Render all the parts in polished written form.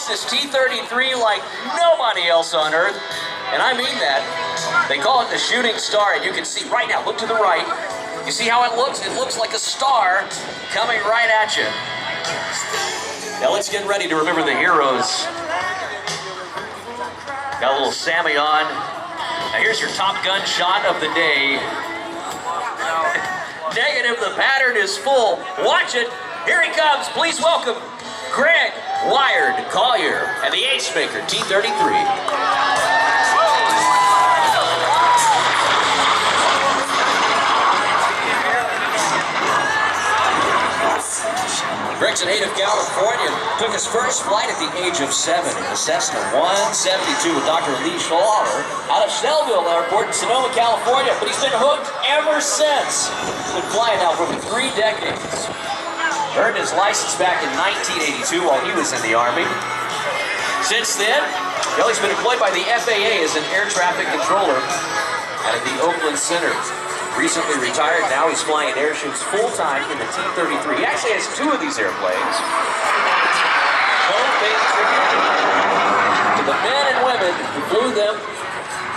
loves this T-33 like nobody else on Earth, and I mean that. They call it the shooting star, and you can see right now, look to the right. You see how it looks? It looks like a star coming right at you. Now let's get ready to remember the heroes. Got a little Sammy on. Now here's your Top Gun shot of the day. Negative, the pattern is full. Watch it. Here he comes. Please welcome Greg Wired Colyer and the ace maker T-33. Greg's a native California, took his first flight at the age of 7 in the Cessna 172 with Dr. Lee Schlatter out of Snellville Airport in Sonoma, California, but he's been hooked ever since. He's been flying now for over 3 decades. Earned his license back in 1982 while he was in the Army. Since then, well, he's been employed by the FAA as an air traffic controller out of the Oakland Center. Recently retired, now he's flying airships full-time in the T-33. He actually has 2 of these airplanes. Both paying tribute to the men and women who flew them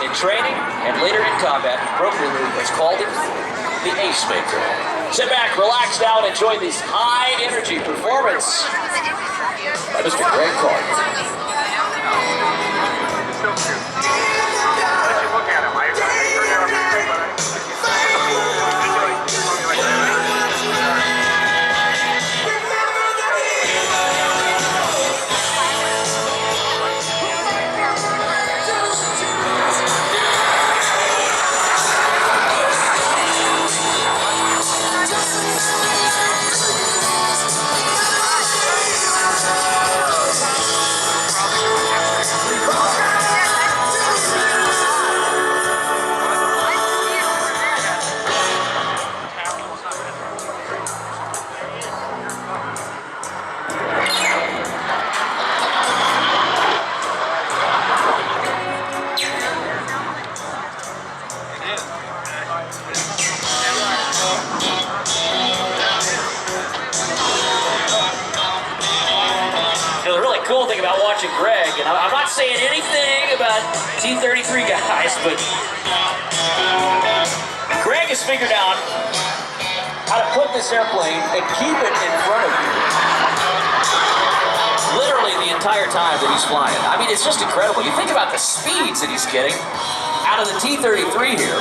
in training and later in combat. Appropriately, let's call it the Ace Maker. Sit back, relax now, and enjoy this high-energy performance by Mr. Greg Colyer. Cool thing about watching Greg, and I'm not saying anything about T-33 guys, but Greg has figured out how to put this airplane and keep it in front of you literally the entire time that he's flying. I mean, it's just incredible. You think about the speeds that he's getting out of the T-33 here.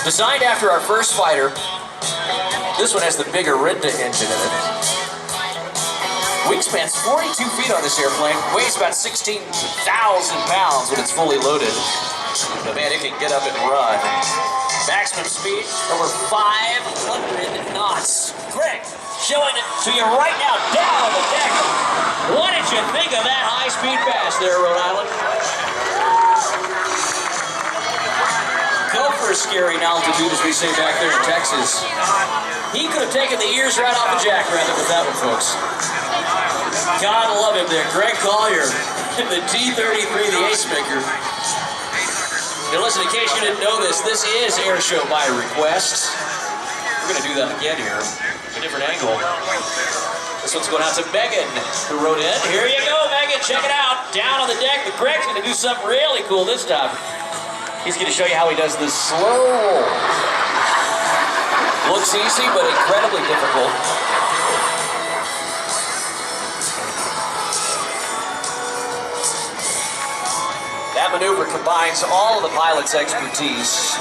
Designed after our first fighter, this one has the bigger Rinda engine in it. Wingspan's 42 feet on this airplane, weighs about 16,000 pounds when it's fully loaded. But man, it can get up and run. Maximum speed, over 500 knots. Greg, showing it to you right now, down the deck. What did you think of that high-speed pass there, Rhode Island? Go for a scary altitude, as we say back there in Texas. He could have taken the ears right off the jackrabbit with that one, folks. God love him there, Greg Colyer, the T-33, the ace maker. Now listen, in case you didn't know this is Airshow by request. We're going to do that again here, a different angle. This one's going out to Megan, who wrote in. Here you go, Megan, check it out. Down on the deck, but Greg's going to do something really cool this time. He's going to show you how he does this slow roll. Looks easy, but incredibly difficult. That maneuver combines all of the pilot's expertise.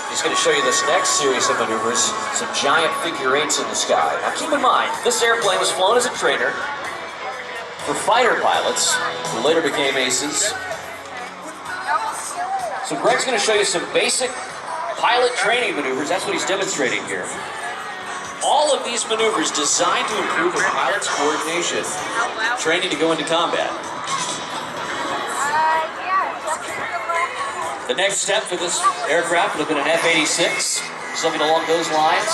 He's going to show you this next series of maneuvers, some giant figure eights in the sky. Now keep in mind, this airplane was flown as a trainer for fighter pilots who later became aces. So Greg's going to show you some basic pilot training maneuvers. That's what he's demonstrating here. All of these maneuvers designed to improve a pilot's coordination, training to go into combat. The next step for this aircraft would have been an F-86, something along those lines.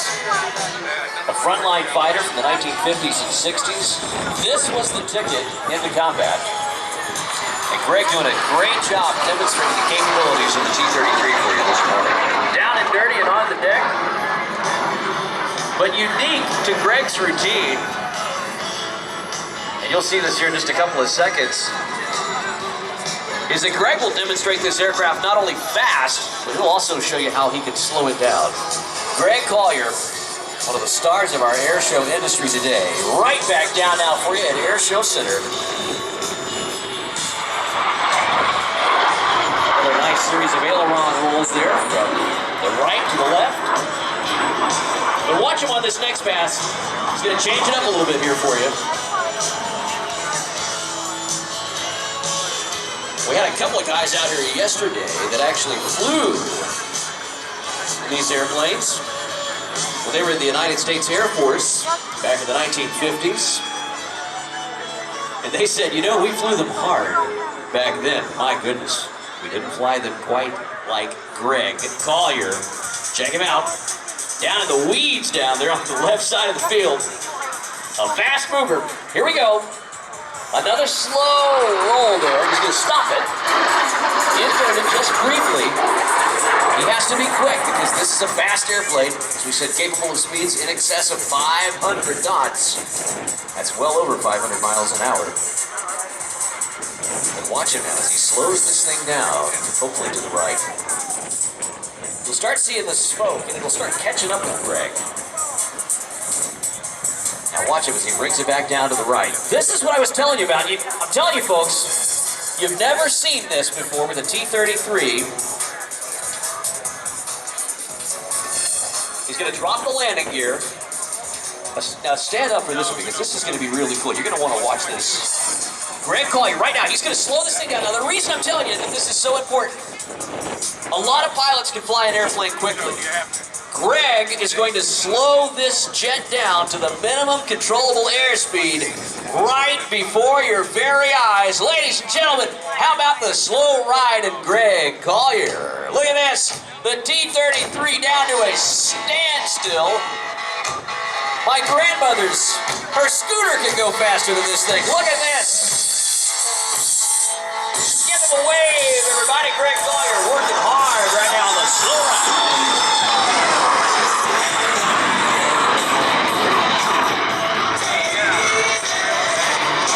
A frontline fighter from the 1950s and 60s. This was the ticket into combat. And Greg doing a great job demonstrating the capabilities of the T-33 for you this morning. Down and dirty and on the deck. But unique to Greg's routine, and you'll see this here in just a couple of seconds, is that Greg will demonstrate this aircraft not only fast, but he'll also show you how he can slow it down. Greg Colyer, one of the stars of our air show industry today, right back down now for you at Air Show Center. Another nice series of aileron rolls there from the right to the left. But watch him on this next pass. He's going to change it up a little bit here for you. We had a couple of guys out here yesterday that actually flew these airplanes. Well, they were in the United States Air Force back in the 1950s. And they said, you know, we flew them hard back then. My goodness, we didn't fly them quite like Greg Colyer. Check him out. Down in the weeds down there on the left side of the field. A fast mover. Here we go. Another slow roll there. He's going to stop it. Inverted just briefly. He has to be quick because this is a fast airplane. As we said, capable of speeds in excess of 500 knots. That's well over 500 miles an hour. And watch him now as he slows this thing down, hopefully to the right. You'll start seeing the smoke and it'll start catching up with Greg. Now watch him as he brings it back down to the right. This is what I was telling you about. I'm telling you folks, you've never seen this before with a T-33. He's going to drop the landing gear. Now stand up for this one because this is going to be really cool. You're going to want to watch this. Greg Colyer, right now, he's going to slow this thing down. Now the reason I'm telling you that this is so important, a lot of pilots can fly an airplane quickly. Greg is going to slow this jet down to the minimum controllable airspeed right before your very eyes. Ladies and gentlemen, how about the slow ride in Greg Colyer? Look at this. The T-33 down to a standstill. My grandmother's, her scooter can go faster than this thing. Look at this. Give him a wave, everybody. Greg Colyer working hard right now on the slow ride.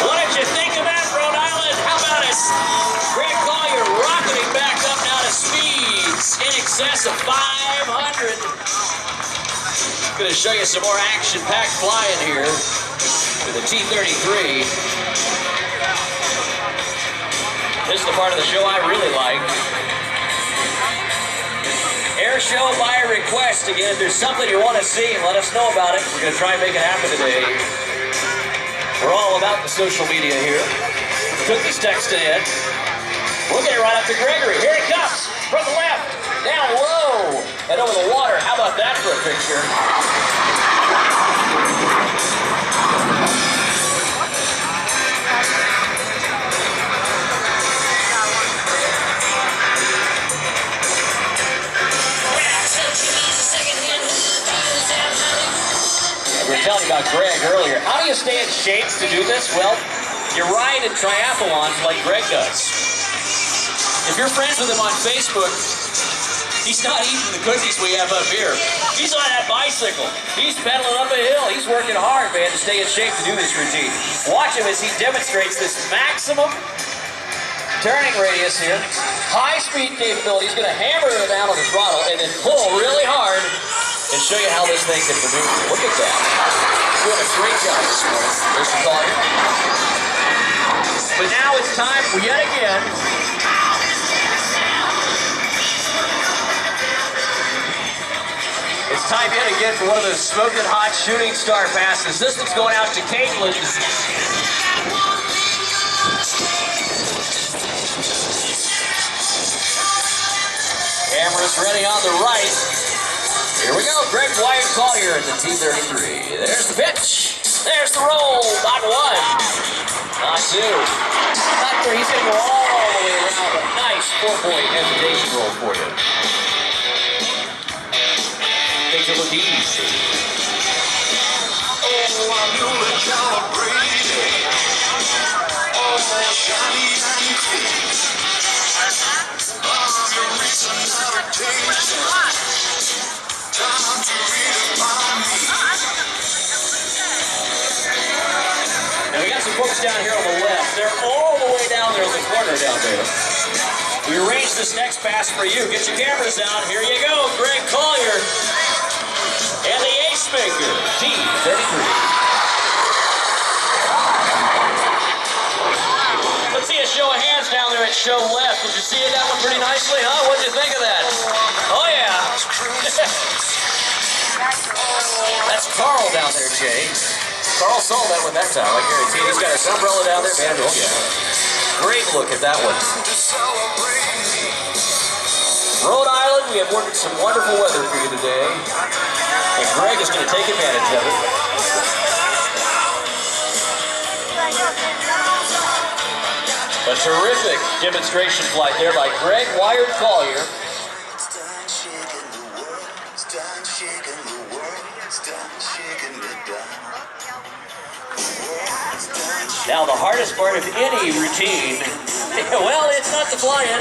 What did you think of that, Rhode Island? How about it? Greg Colyer rocketing back up now to speeds in excess of 500. Going to show you some more action-packed flying here with the T-33. This is the part of the show I really like. Air show by request. Again, if there's something you want to see, let us know about it. We're going to try and make it happen today. We're all about the social media here. Cookie's texting in. We'll get it right up to Gregory. Here it comes from the left, down low, and over the water. How about that for a picture? We were telling you about Greg earlier. How do you stay in shape to do this? Well, you ride in triathlons like Greg does. If you're friends with him on Facebook, he's not eating the cookies we have up here. He's on that bicycle. He's pedaling up a hill. He's working hard, man, to stay in shape to do this routine. Watch him as he demonstrates this maximum turning radius here. High speed capability. He's going to hammer it down on the throttle and then pull really hard and show you how this thing can maneuver. Look at that. Doing a great job this morning. There's the Colyer. But now it's time, yet again, it's time yet again for one of those smoking hot shooting star passes. This one's going out to Caitlin. Cameras ready on the right. Here we go, Greg Colyer at the T-33. There's the pitch. There's the roll. Not one. Not two. Not three. He's going to go all the way around. A nice 4-point hesitation roll for you. Things will look easy. Oh, I'm doing calibrated. Oh, shiny and clean. I'm your reason never change. Now we got some folks down here on the left. They're all the way down there in the corner down there. We arranged this next pass for you. Get your cameras out. Here you go. Greg Colyer and the ace maker, T-33. Let's see a show of hands down there at show left. Did you see that one pretty nicely, huh? What did you think of that? Oh, yeah. That's Carl down there, Jay. Carl saw that one that time. I guarantee you. He's got his umbrella down there, man. Oh, yeah. Great look at that one. Rhode Island, we have ordered some wonderful weather for you today. And Greg is going to take advantage of it. A terrific demonstration flight there by Greg Wired Colyer. Now the hardest part of any routine, well, it's not the flying.